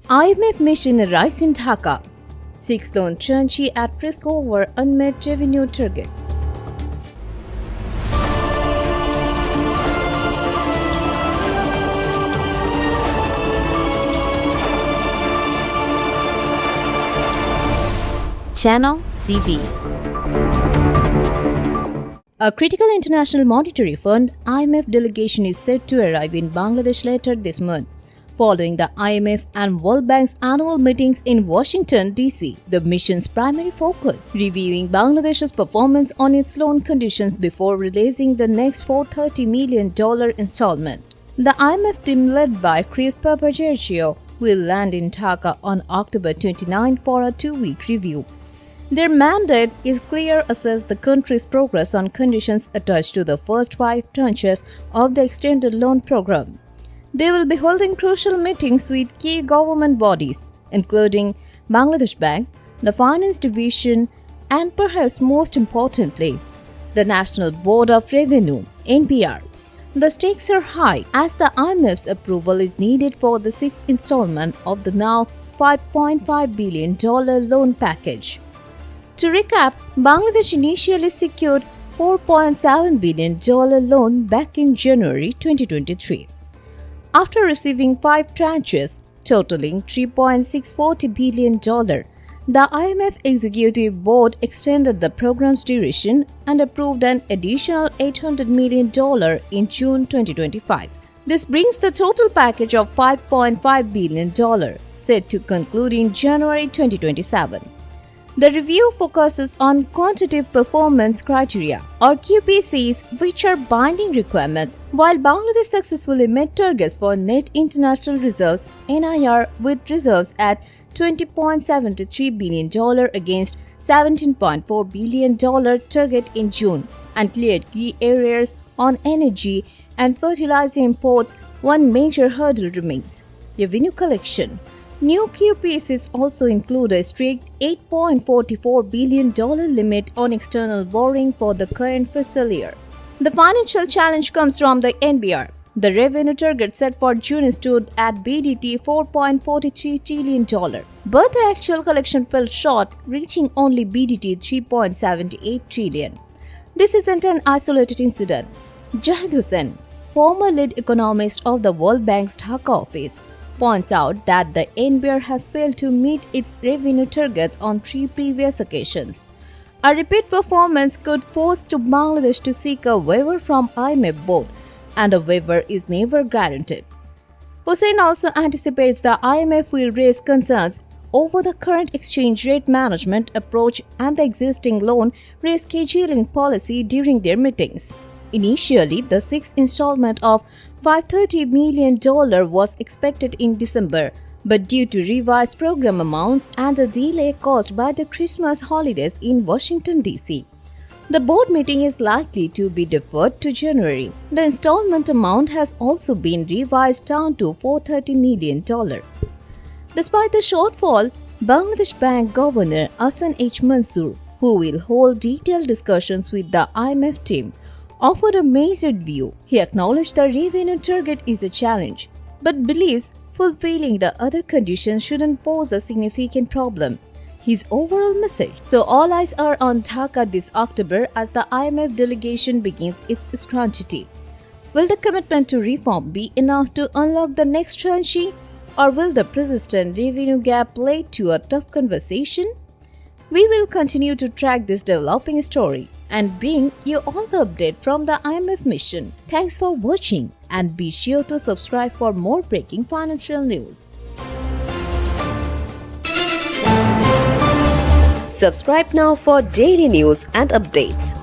IMF mission arrives in Dhaka. Sixth loan tranche at risk over unmet revenue target. Channel CB. A critical international monetary fund IMF delegation is set to arrive in Bangladesh later this month. Following the IMF and World Bank's annual meetings in Washington, D.C., the mission's primary focus, reviewing Bangladesh's performance on its loan conditions before releasing the next $430 million installment. The IMF team led by Chris Papageorgiou will land in Dhaka on October 29 for a two-week review. Their mandate is clear: assess the country's progress on conditions attached to the first 5 tranches of the extended loan program. They will be holding crucial meetings with key government bodies, including Bangladesh Bank, the Finance Division, and perhaps most importantly, the National Board of Revenue (NBR). The stakes are high as the IMF's approval is needed for the 6th installment of the now $5.5 billion loan package. To recap, Bangladesh initially secured $4.7 billion loan back in January 2023. After receiving 5 tranches totaling $3.640 billion, the IMF Executive Board extended the program's duration and approved an additional $800 million in June 2025. This brings the total package of $5.5 billion, set to conclude in January 2027. The review focuses on quantitative performance criteria, or QPCs, which are binding requirements, while Bangladesh successfully met targets for net international reserves (NIR) with reserves at $20.73 billion against $17.4 billion target in June, and cleared key areas on energy and fertilizer imports. One major hurdle remains: revenue collection. New QPCs also include a strict $8.44 billion limit on external borrowing for the current fiscal year. The financial challenge comes from the NBR. The revenue target set for June stood at BDT $4.43 trillion, but the actual collection fell short, reaching only BDT $3.78 trillion. This isn't an isolated incident. Jahid Hussain, former lead economist of the World Bank's Dhaka office, points out that the NBR has failed to meet its revenue targets on 3 previous occasions. A repeat performance could force Bangladesh to seek a waiver from IMF board, and a waiver is never guaranteed. Hussain also anticipates the IMF will raise concerns over the current exchange rate management approach and the existing loan rescheduling policy during their meetings. Initially, the 6th installment of $530 million was expected in December, but due to revised program amounts and a delay caused by the Christmas holidays in Washington, D.C., the board meeting is likely to be deferred to January. The installment amount has also been revised down to $430 million. Despite the shortfall, Bangladesh Bank Governor Ahsan H. Mansoor, who will hold detailed discussions with the IMF team, offered a measured view. He acknowledged the revenue target is a challenge, but believes fulfilling the other conditions shouldn't pose a significant problem. His overall message: so all eyes are on Dhaka this October as the IMF delegation begins its scrutiny. Will the commitment to reform be enough to unlock the next tranche, or will the persistent revenue gap lead to a tough conversation? We will continue to track this developing story and bring you all the update from the IMF mission. Thanks for watching, and be sure to subscribe for more breaking financial news. Subscribe now for daily news and updates.